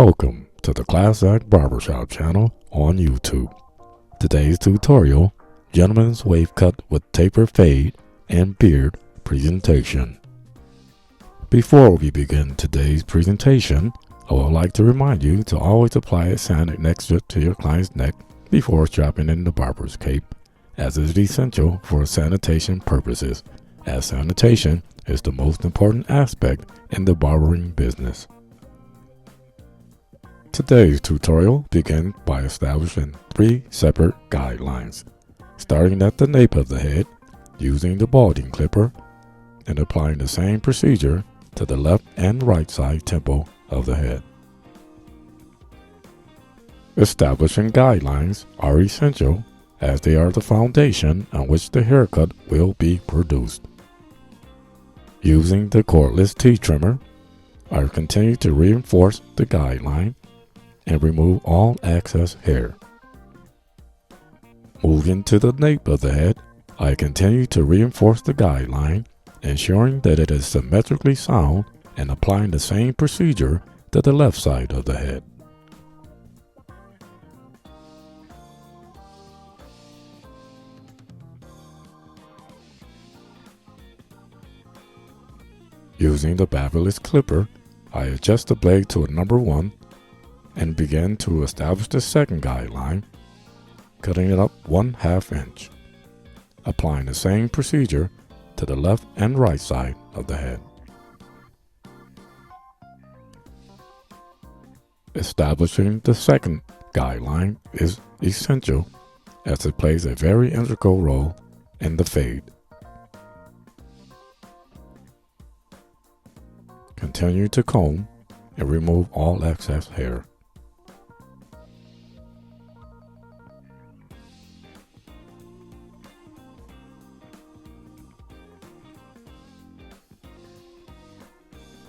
Welcome to the Class Act Barbershop channel on YouTube. Today's tutorial, Gentleman's Wave Cut with Taper Fade and Beard Presentation. Before we begin today's presentation, I would like to remind you to always apply a sanded neck strip to your client's neck before strapping in the barber's cape, as it is essential for sanitation purposes, as sanitation is the most important aspect in the barbering business. Today's tutorial begins by establishing 3 separate guidelines, starting at the nape of the head, using the balding clipper, and applying the same procedure to the left and right side temple of the head. Establishing guidelines are essential as they are the foundation on which the haircut will be produced. Using the cordless T-trimmer, I continue to reinforce the guideline and remove all excess hair. Moving to the nape of the head, I continue to reinforce the guideline, ensuring that it is symmetrically sound and applying the same procedure to the left side of the head. Using the barberless clipper, I adjust the blade to a number 1 and begin to establish the second guideline, cutting it up 1/2 inch, applying the same procedure to the left and right side of the head. Establishing the second guideline is essential as it plays a very integral role in the fade. Continue to comb and remove all excess hair.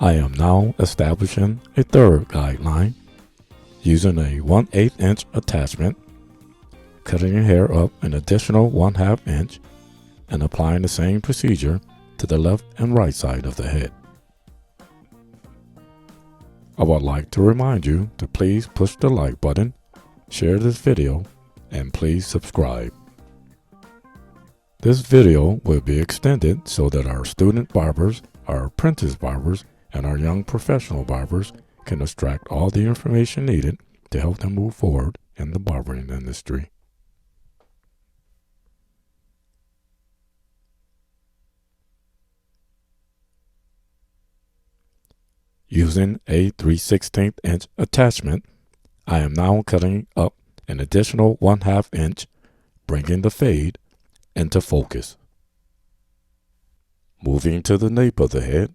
I am now establishing a third guideline using a 1/8 inch attachment, cutting your hair up an additional 1/2 inch and applying the same procedure to the left and right side of the head. I would like to remind you to please push the like button, share this video, and please subscribe. This video will be extended so that our student barbers, our apprentice barbers, and our young professional barbers can extract all the information needed to help them move forward in the barbering industry. Using a 3/16 inch attachment, I am now cutting up an additional 1/2 inch, bringing the fade into focus. Moving to the nape of the head,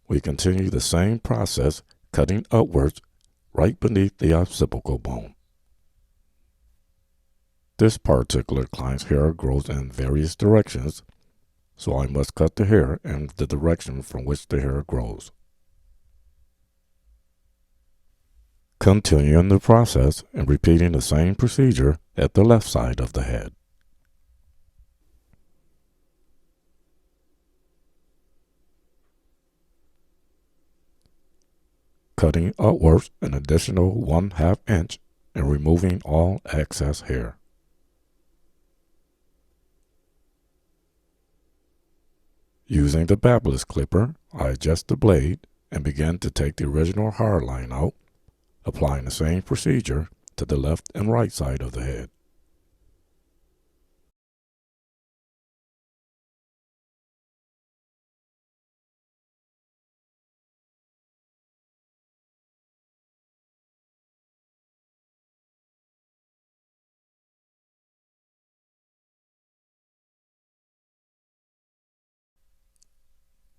we continue the same process, cutting upwards right beneath the occipital bone. This particular client's hair grows in various directions, so I must cut the hair in the direction from which the hair grows. Continuing the process and repeating the same procedure at the left side of the head. Cutting upwards an additional 1/2 inch and removing all excess hair. Using the barberless clipper, I adjust the blade and begin to take the original hard line out, applying the same procedure to the left and right side of the head.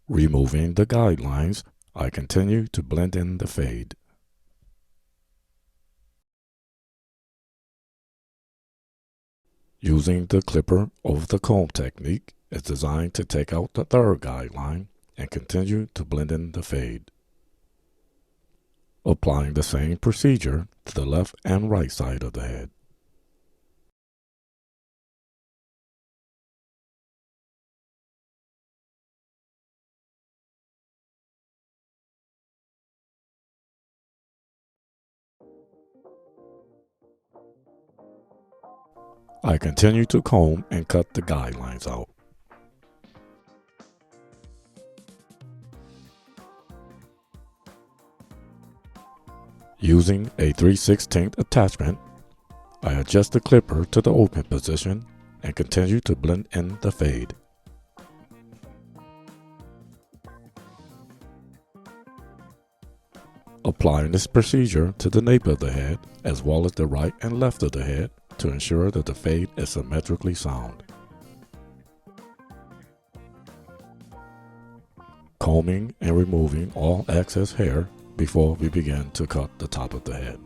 Removing the guidelines, I continue to blend in the fade. Using the clipper over the comb technique is designed to take out the third guideline and continue to blend in the fade. Applying the same procedure to the left and right side of the head. I continue to comb and cut the guidelines out. Using a 3/16 attachment, I adjust the clipper to the open position and continue to blend in the fade. Applying this procedure to the nape of the head as well as the right and left of the head to ensure that the fade is symmetrically sound. Combing and removing all excess hair before we begin to cut the top of the head.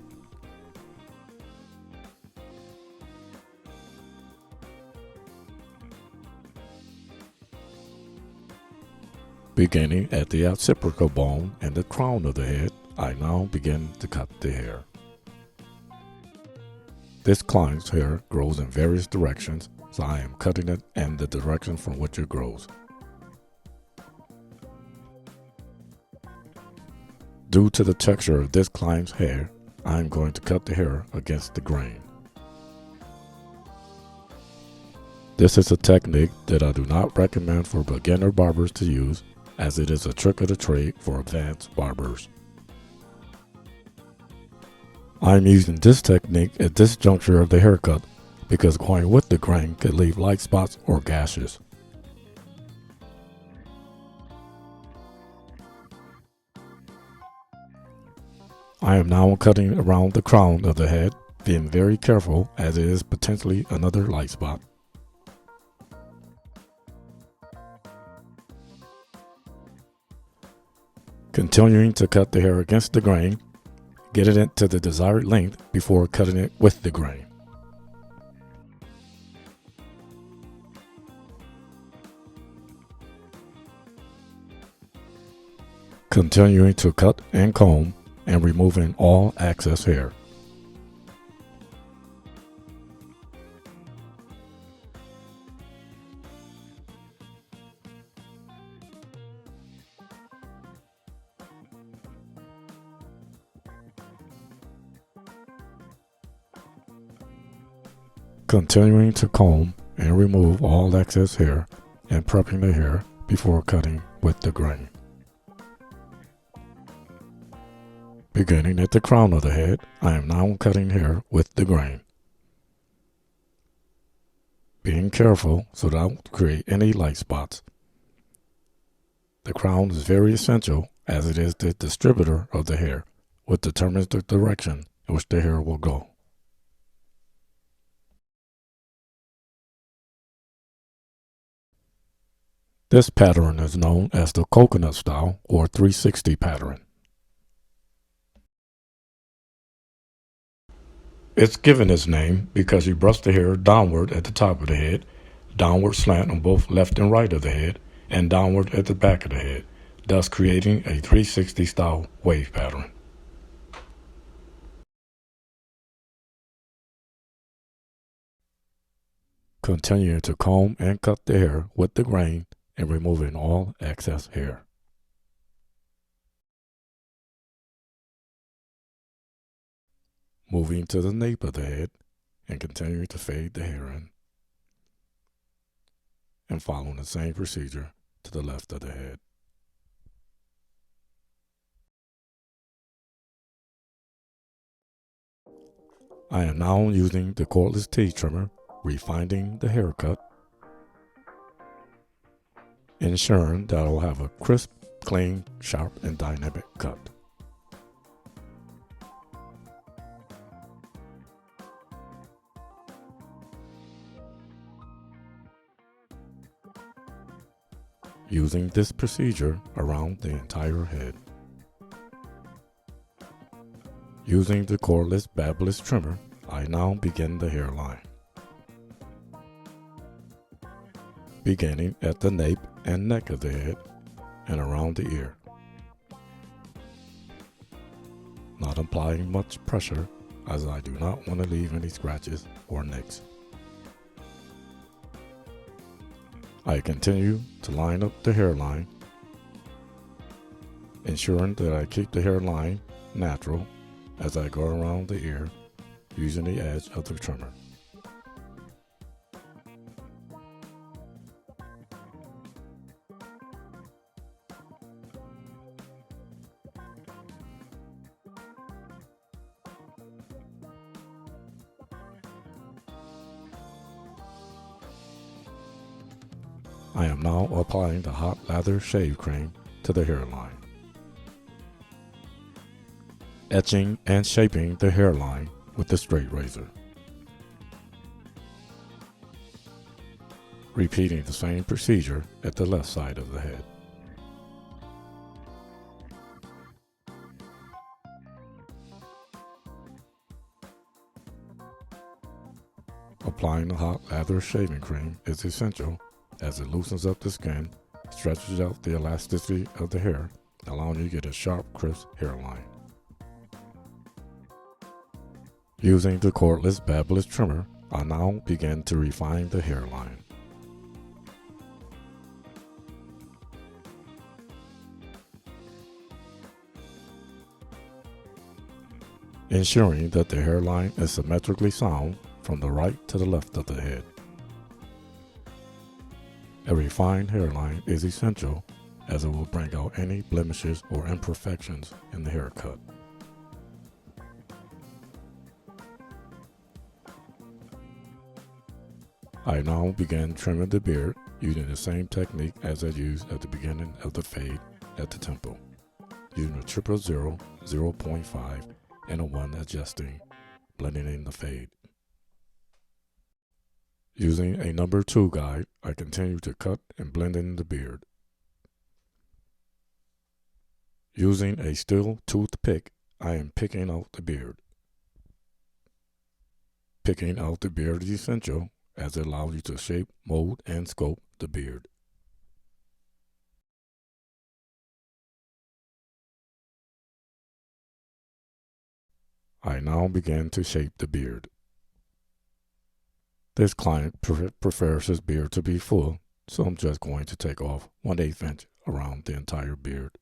Beginning at the occipital bone and the crown of the head, I now begin to cut the hair. This client's hair grows in various directions, so I am cutting it in the direction from which it grows. Due to the texture of this client's hair, I am going to cut the hair against the grain. This is a technique that I do not recommend for beginner barbers to use, as it is a trick of the trade for advanced barbers. I am using this technique at this juncture of the haircut because going with the grain could leave light spots or gashes. I am now cutting around the crown of the head, being very careful as it is potentially another light spot. Continuing to cut the hair against the grain, getting it to the desired length before cutting it with the grain. Continuing to cut and comb and removing all excess hair. Continuing to comb and remove all excess hair and prepping the hair before cutting with the grain. Beginning at the crown of the head, I am now cutting hair with the grain. Being careful so that I don't create any light spots. The crown is very essential as it is the distributor of the hair, which determines the direction in which the hair will go. This pattern is known as the coconut style or 360 pattern. It's given its name because you brush the hair downward at the top of the head, downward slant on both left and right of the head, and downward at the back of the head, thus creating a 360 style wave pattern. Continuing to comb and cut the hair with the grain and removing all excess hair. Moving to the nape of the head and continuing to fade the hair in, and following the same procedure to the left of the head. I am now using the cordless teeth trimmer, refining the haircut, ensuring that I will have a crisp, clean, sharp, and dynamic cut. Using this procedure around the entire head. Using the cordless babless trimmer, I now begin the hairline. Beginning at the nape and neck of the head and around the ear. Not applying much pressure as I do not want to leave any scratches or nicks. I continue to line up the hairline, ensuring that I keep the hairline natural as I go around the ear using the edge of the trimmer. I am now applying the hot lather shave cream to the hairline, etching and shaping the hairline with the straight razor. Repeating the same procedure at the left side of the head. Applying the hot lather shaving cream is essential as it loosens up the skin, stretches out the elasticity of the hair, allowing you to get a sharp, crisp hairline. Using the cordless babless trimmer, I now begin to refine the hairline. Ensuring that the hairline is symmetrically sound from the right to the left of the head. A refined hairline is essential as it will bring out any blemishes or imperfections in the haircut. I now begin trimming the beard using the same technique as I used at the beginning of the fade at the temple, using a 000, 0.5, and a 1 adjusting, blending in the fade. Using a number 2 guide, I continue to cut and blend in the beard. Using a steel tooth pick, I am picking out the beard. Picking out the beard is essential as it allows you to shape, mold, and sculpt the beard. I now begin to shape the beard. This client prefers his beard to be full, so I'm just going to take off 1/8 inch around the entire beard.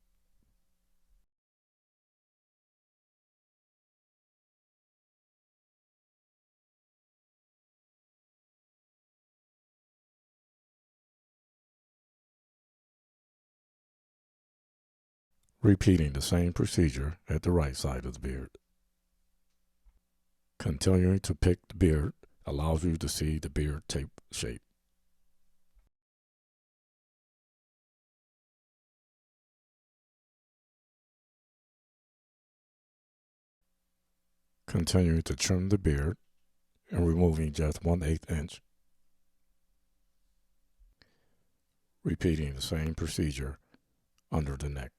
Repeating the same procedure at the right side of the beard. Continuing to pick the beard allows you to see the beard tape shape. Continuing to trim the beard and removing just 1/8 inch. Repeating the same procedure under the neck.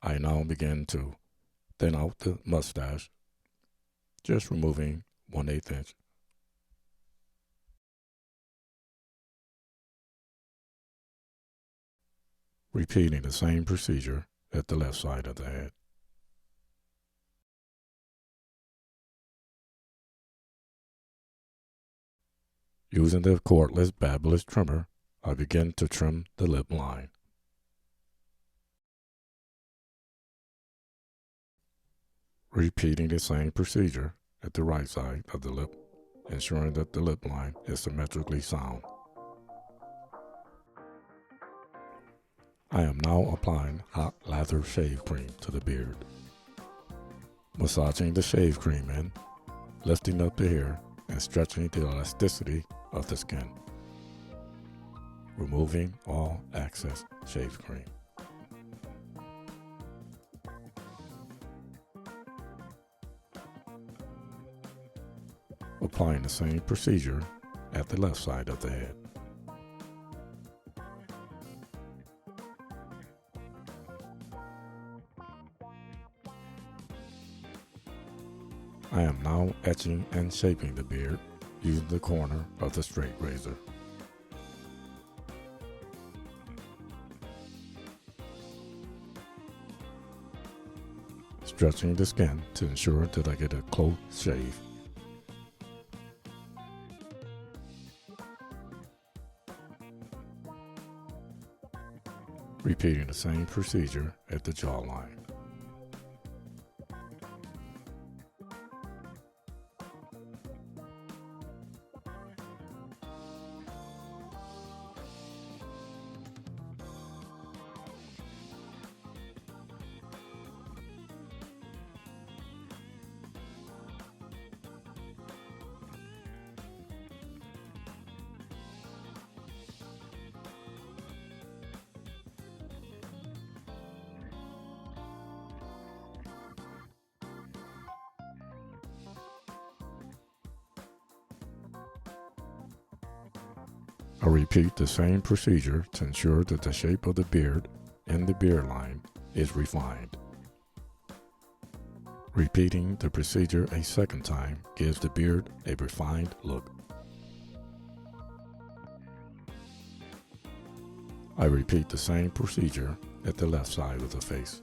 I now begin to thin out the mustache, just removing 1/8 inch. Repeating the same procedure at the left side of the head. Using the cordless babless trimmer, I begin to trim the lip line. Repeating the same procedure at the right side of the lip, ensuring that the lip line is symmetrically sound. I am now applying hot lather shave cream to the beard. Massaging the shave cream in, lifting up the hair, and stretching the elasticity of the skin. Removing all excess shave cream. Applying the same procedure at the left side of the head. I am now etching and shaping the beard using the corner of the straight razor. Stretching the skin to ensure that I get a close shave. Repeating the same procedure at the jawline. I repeat the same procedure to ensure that the shape of the beard and the beard line is refined. Repeating the procedure a second time gives the beard a refined look. I repeat the same procedure at the left side of the face.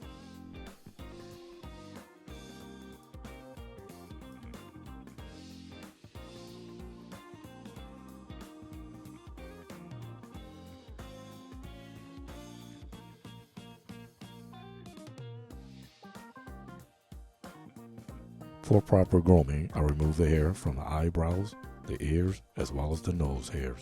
For proper grooming, I remove the hair from the eyebrows, the ears, as well as the nose hairs.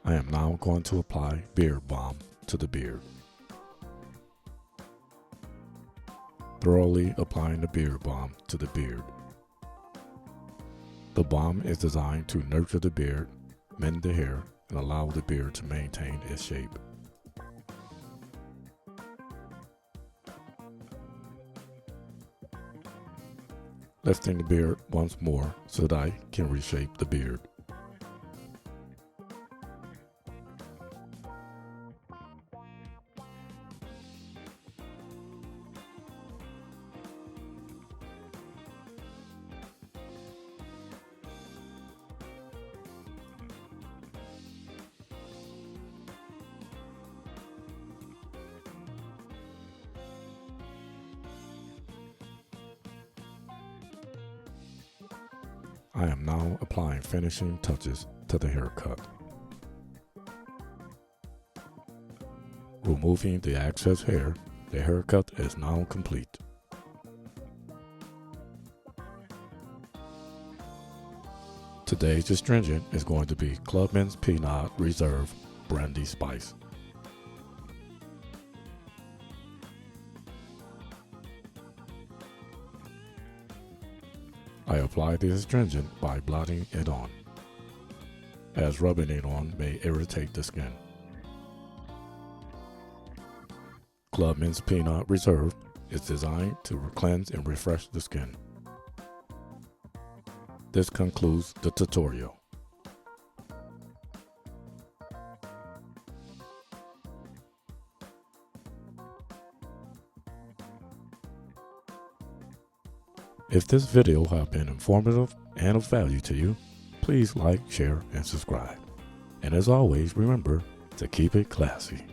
I am now going to apply beard balm to the beard. Thoroughly applying the beard balm to the beard. The balm is designed to nurture the beard, mend the hair, and allow the beard to maintain its shape. Lifting the beard once more so that I can reshape the beard. I am now applying finishing touches to the haircut. Removing the excess hair, the haircut is now complete. Today's astringent is going to be Clubman's Peanut Reserve Brandy Spice. I apply the astringent by blotting it on, as rubbing it on may irritate the skin. Clubman's Peanut Reserve is designed to cleanse and refresh the skin. This concludes the tutorial. If this video has been informative and of value to you, please like, share, and subscribe. And as always, remember to keep it classy.